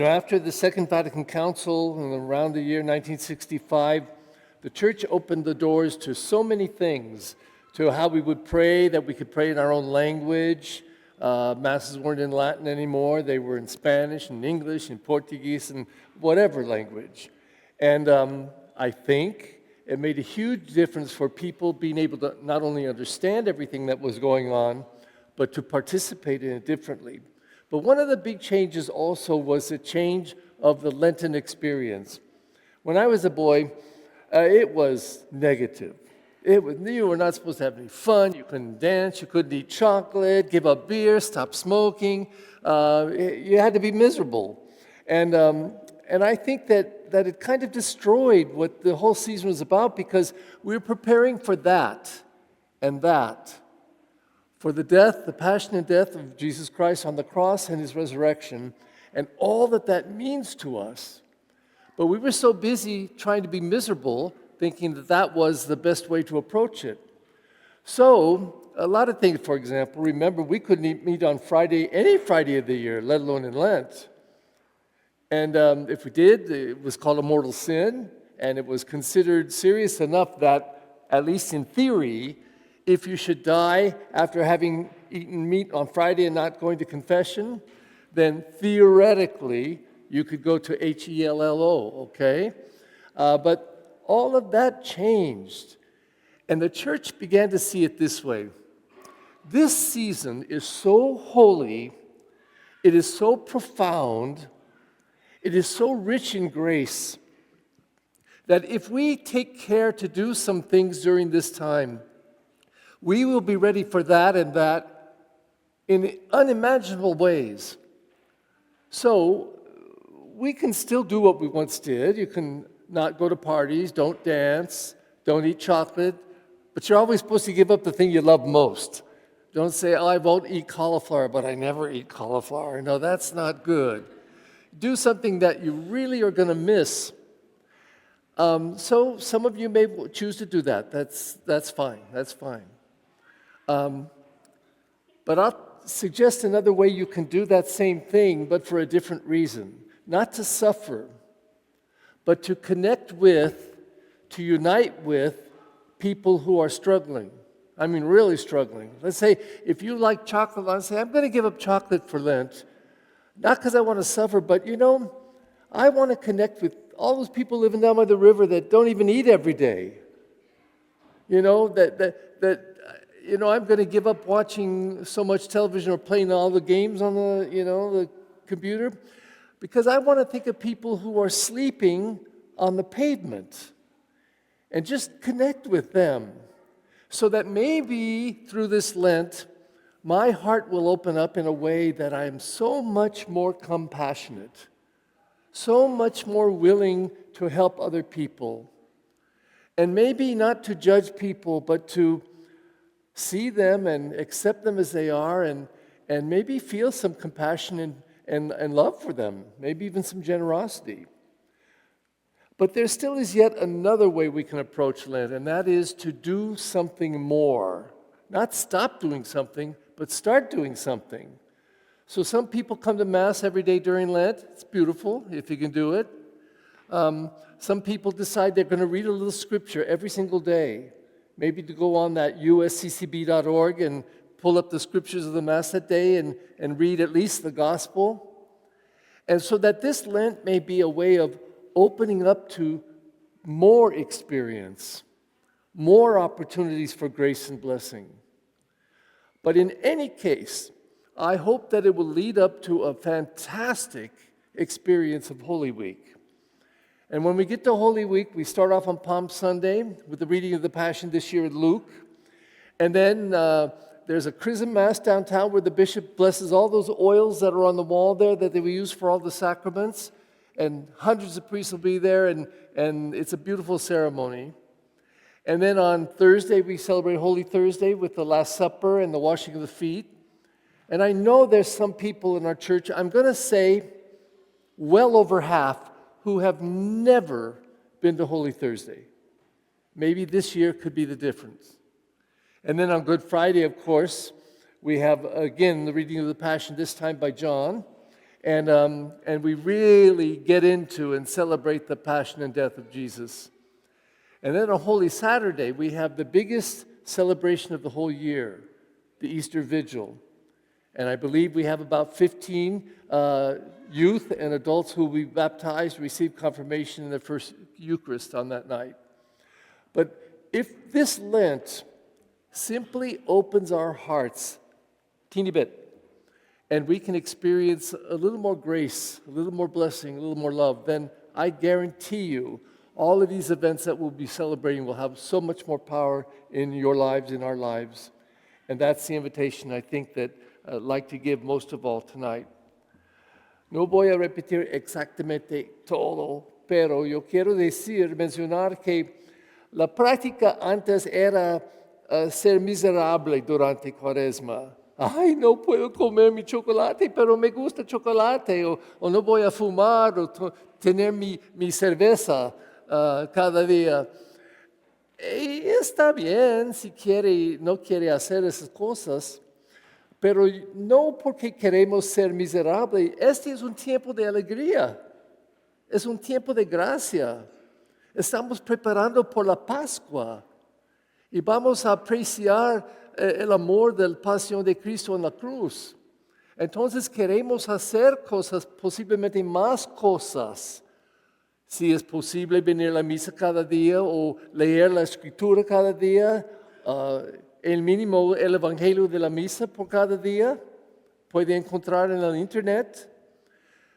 After the Second Vatican Council and around the year 1965, the church opened the doors to so many things, to how we would pray, that we could pray in our own language. Masses weren't in Latin anymore. They were in Spanish and English and Portuguese and whatever language. And I think it made a huge difference for people being able to not only understand everything that was going on, but to participate in it differently. But one of the big changes also was the change of the Lenten experience. When I was a boy, it was negative. You were not supposed to have any fun. You couldn't dance. You couldn't eat chocolate, give up beer, stop smoking. You had to be miserable. And I think that it kind of destroyed what the whole season was about, because we were preparing for that and that. For the death, the passion and death of Jesus Christ on the cross and his resurrection, and all that means to us. But we were so busy trying to be miserable, thinking that was the best way to approach it. So, a lot of things, for example, remember, we couldn't meet on Friday, any Friday of the year, let alone in Lent. And if we did, it was called a mortal sin, and it was considered serious enough that, at least in theory, if you should die after having eaten meat on Friday and not going to confession, then theoretically you could go to Hello, okay? But all of that changed, and the church began to see it this way. This season is so holy, it is so profound, it is so rich in grace, that if we take care to do some things during this time, we will be ready for that and that in unimaginable ways. So we can still do what we once did. You can not go to parties, don't dance, don't eat chocolate, but you're always supposed to give up the thing you love most. Don't say, I won't eat cauliflower, but I never eat cauliflower. No, that's not good. Do something that you really are going to miss. So some of you may choose to do that. That's fine. That's fine. But I'll suggest another way you can do that same thing, but for a different reason. Not to suffer, but to connect with, to unite with people who are struggling. I mean, really struggling. Let's say, if you like chocolate, I'll say, I'm going to give up chocolate for Lent. Not because I want to suffer, but I want to connect with all those people living down by the river that don't even eat every day. I'm going to give up watching so much television or playing all the games on the computer, because I want to think of people who are sleeping on the pavement and just connect with them, so that maybe through this Lent, my heart will open up in a way that I am so much more compassionate, so much more willing to help other people, and maybe not to judge people, but to see them and accept them as they are, and maybe feel some compassion and love for them, maybe even some generosity. But there still is yet another way we can approach Lent, and that is to do something more. Not stop doing something, but start doing something. So some people come to Mass every day during Lent. It's beautiful, if you can do it. Some people decide they're going to read a little scripture every single day. Maybe to go on that usccb.org and pull up the scriptures of the Mass that day and read at least the Gospel. And so that this Lent may be a way of opening up to more experience, more opportunities for grace and blessing. But in any case, I hope that it will lead up to a fantastic experience of Holy Week. And when we get to Holy Week, we start off on Palm Sunday with the reading of the Passion this year in Luke. And then there's a Chrism Mass downtown where the bishop blesses all those oils that are on the wall there that they will use for all the sacraments. And hundreds of priests will be there, and it's a beautiful ceremony. And then on Thursday, we celebrate Holy Thursday with the Last Supper and the washing of the feet. And I know there's some people in our church, I'm going to say well over half, who have never been to Holy Thursday. Maybe this year could be the difference. And then on Good Friday, of course, we have, again, the reading of the Passion, this time by John. and we really get into and celebrate the passion and death of Jesus. And then on Holy Saturday, we have the biggest celebration of the whole year, the Easter Vigil. And I believe we have about 15 youth and adults who will be baptized, receive confirmation in the first Eucharist on that night. But if this Lent simply opens our hearts, teeny bit, and we can experience a little more grace, a little more blessing, a little more love, then I guarantee you all of these events that we'll be celebrating will have so much more power in your lives, in our lives. And that's the invitation I think that I'd like to give most of all tonight. No voy a repetir exactamente todo, pero yo quiero mencionar que la práctica antes era ser miserable durante Cuaresma. Ay, no puedo comer mi chocolate, pero me gusta chocolate, o no voy a fumar, o tener mi cerveza cada día. Y está bien si no quiere hacer esas cosas, pero no porque queremos ser miserables. Este es un tiempo de alegría, es un tiempo de gracia. Estamos preparando por la Pascua y vamos a apreciar el amor de la pasión de Cristo en la cruz. Entonces queremos hacer cosas, posiblemente más cosas. Si es posible venir a la misa cada día o leer la escritura cada día, el mínimo el evangelio de la misa por cada día, puede encontrar en el internet.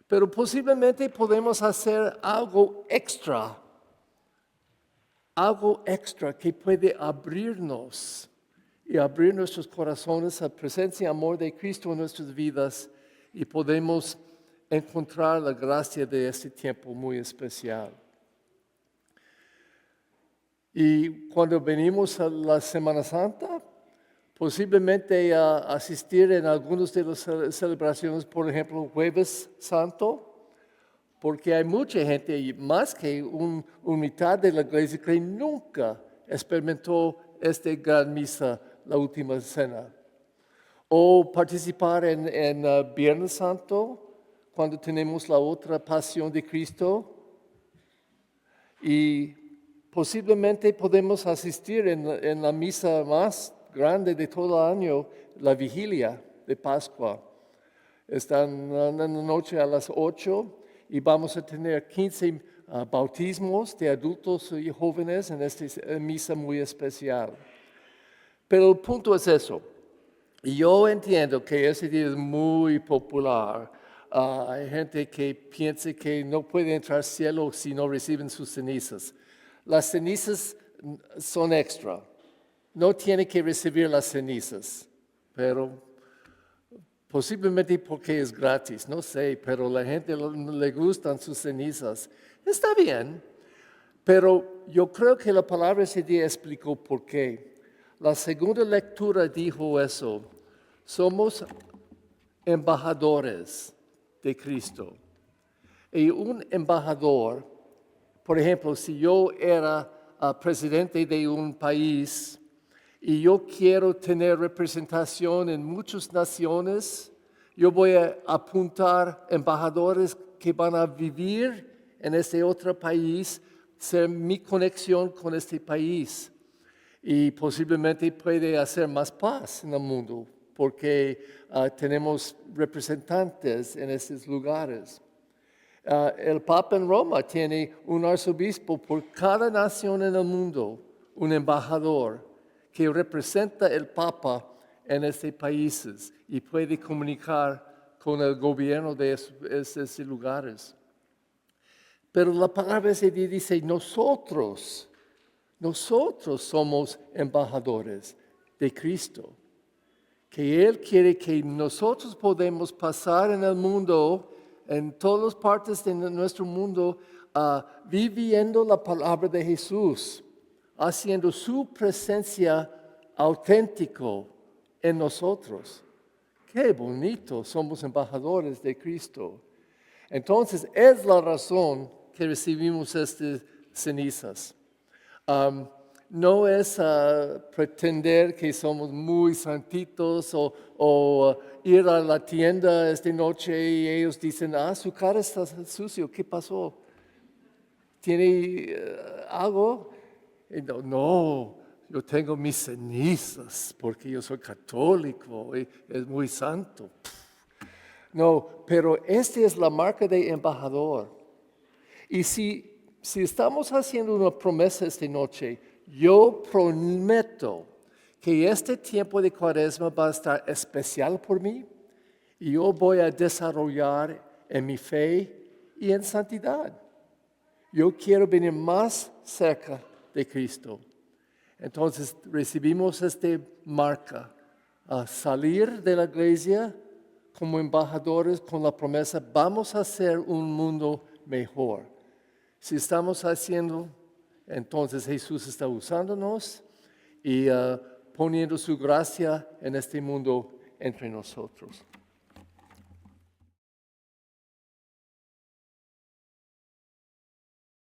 Pero posiblemente podemos hacer algo extra que puede abrirnos y abrir nuestros corazones a la presencia y amor de Cristo en nuestras vidas y podemos encontrar la gracia de este tiempo muy especial. Y cuando venimos a la Semana Santa, posiblemente asistir en algunas de las celebraciones, por ejemplo, Jueves Santo, porque hay mucha gente, más que un mitad de la iglesia, que nunca experimentó esta gran misa, la última cena. O participar en Viernes Santo, cuando tenemos la otra pasión de Cristo. Y posiblemente podemos asistir en la misa más grande de todo el año, la vigilia de Pascua. Están en la noche a las 8 y vamos a tener 15 bautismos de adultos y jóvenes en esta misa muy especial. Pero el punto es eso. Y yo entiendo que ese día es muy popular. Hay gente que piensa que no puede entrar al cielo si no reciben sus cenizas. Las cenizas son extra. No tiene que recibir las cenizas, pero posiblemente porque es gratis, no sé, pero a la gente le gustan sus cenizas. Está bien, pero yo creo que la palabra ese día explicó por qué. La segunda lectura dijo eso. Somos embajadores de Cristo. Y un embajador, por ejemplo, si yo era presidente de un país y yo quiero tener representación en muchas naciones, yo voy a apuntar embajadores que van a vivir en este otro país, ser mi conexión con este país. Y posiblemente puede hacer más paz en el mundo, porque tenemos representantes en estos lugares. El Papa en Roma tiene un arzobispo por cada nación en el mundo, un embajador que representa el Papa en estos países y puede comunicar con el gobierno de esos lugares. Pero la palabra ese día dice, nosotros somos embajadores de Cristo. Que Él quiere que nosotros podamos pasar en el mundo, en todas partes de nuestro mundo, viviendo la palabra de Jesús, haciendo su presencia auténtico en nosotros. Qué bonito, somos embajadores de Cristo. Entonces, es la razón que recibimos estas cenizas. no es pretender que somos muy santitos o ir a la tienda esta noche y ellos dicen, su cara está sucio, ¿qué pasó? ¿Tiene algo? Y no, yo tengo mis cenizas porque yo soy católico y es muy santo. No, pero esta es la marca de embajador. Y si estamos haciendo una promesa esta noche, yo prometo que este tiempo de Cuaresma va a estar especial por mí y yo voy a desarrollar en mi fe y en santidad. Yo quiero venir más cerca de Cristo. Entonces recibimos esta marca, a salir de la iglesia como embajadores con la promesa, vamos a hacer un mundo mejor. Si estamos haciendo, entonces Jesús está usándonos y poniendo su gracia en este mundo entre nosotros.